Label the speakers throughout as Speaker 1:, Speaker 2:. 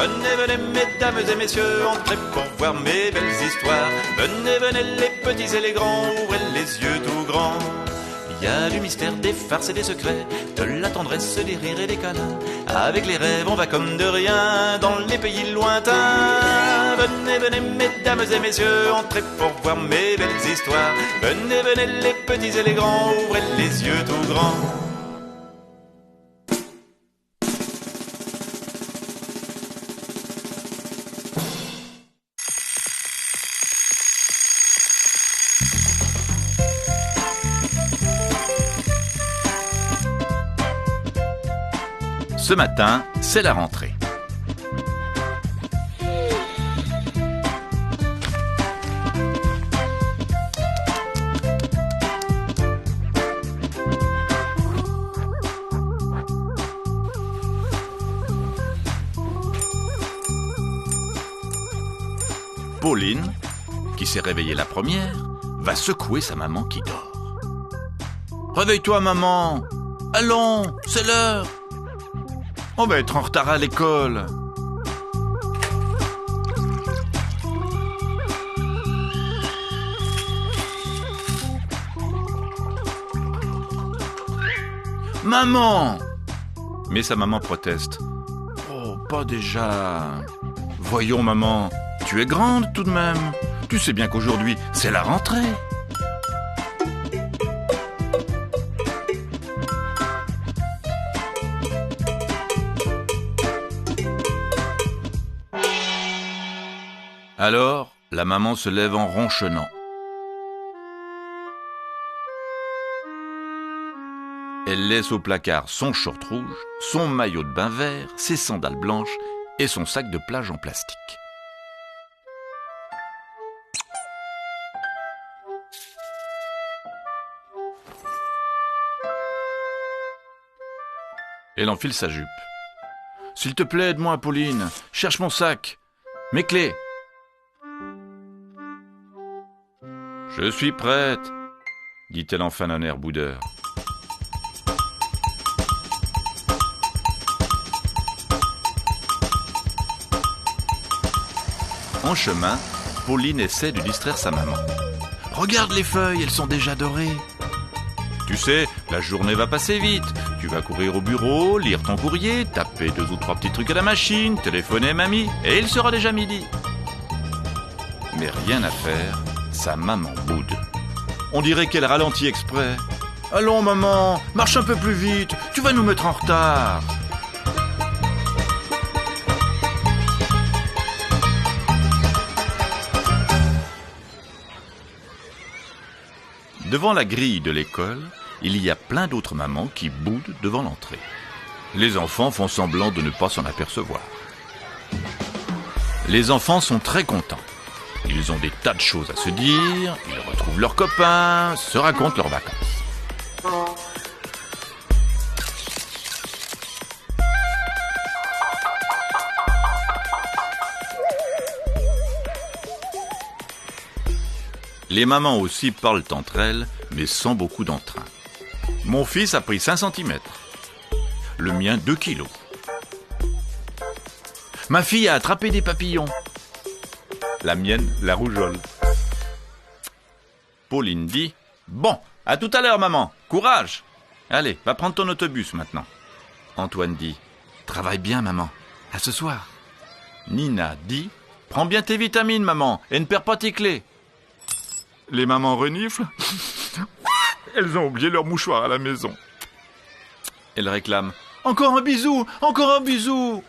Speaker 1: Venez, venez, mesdames et messieurs, entrez pour voir mes belles histoires. Venez, venez, les petits et les grands, ouvrez les yeux tout grands. Il y a du mystère, des farces et des secrets, de la tendresse, des rires et des câlins. Avec les rêves, on va comme de rien dans les pays lointains. Venez, venez, mesdames et messieurs, entrez pour voir mes belles histoires. Venez, venez, les petits et les grands, ouvrez les yeux tout grands. Ce matin, c'est la rentrée. Pauline, qui s'est réveillée la première, va secouer sa maman qui dort. « Réveille-toi, maman! Allons, c'est l'heure! On va être en retard à l'école. » « Maman !» Mais sa maman proteste. « Oh, pas déjà. Voyons, maman, tu es grande tout de même. Tu sais bien qu'aujourd'hui, c'est la rentrée. » Alors, la maman se lève en ronchonnant. Elle laisse au placard son short rouge, son maillot de bain vert, ses sandales blanches et son sac de plage en plastique. Elle enfile sa jupe. « S'il te plaît, aide-moi, Pauline. Cherche mon sac. Mes clés. » « Je suis prête, » dit-elle enfin d'un air boudeur. En chemin, Pauline essaie de distraire sa maman. « Regarde les feuilles, elles sont déjà dorées. »« Tu sais, la journée va passer vite. Tu vas courir au bureau, lire ton courrier, taper 2 ou 3 petits trucs à la machine, téléphoner mamie, et il sera déjà midi. » Mais rien à faire. Sa maman boude. On dirait qu'elle ralentit exprès. « Allons, maman, marche un peu plus vite, tu vas nous mettre en retard. » Devant la grille de l'école, il y a plein d'autres mamans qui boudent devant l'entrée. Les enfants font semblant de ne pas s'en apercevoir. Les enfants sont très contents. Ils ont des tas de choses à se dire, ils retrouvent leurs copains, se racontent leurs vacances. Les mamans aussi parlent entre elles, mais sans beaucoup d'entrain. Mon fils a pris 5 cm. Le mien 2 kilos. Ma fille a attrapé des papillons. La mienne, la rougeole. Pauline dit « Bon, à tout à l'heure, maman, courage ! Allez, va prendre ton autobus maintenant. » Antoine dit « Travaille bien, maman, à ce soir. » Nina dit « Prends bien tes vitamines, maman, et ne perds pas tes clés. » Les mamans reniflent. Elles ont oublié leur mouchoir à la maison. Elles réclament « Encore un bisou, encore un bisou !»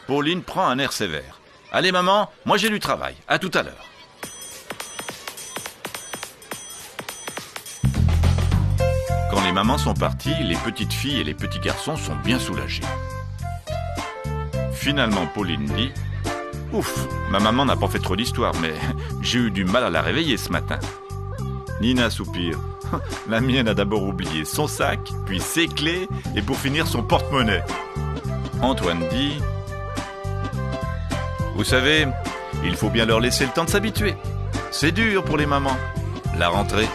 Speaker 1: Pauline prend un air sévère. « Allez maman, moi j'ai du travail, à tout à l'heure. » Quand les mamans sont parties, les petites filles et les petits garçons sont bien soulagés. Finalement, Pauline dit « Ouf, ma maman n'a pas fait trop d'histoire, mais j'ai eu du mal à la réveiller ce matin. » Nina soupire. « La mienne a d'abord oublié son sac, puis ses clés, et pour finir son porte-monnaie. » Antoine dit « Vous savez, il faut bien leur laisser le temps de s'habituer. C'est dur pour les mamans, la rentrée. »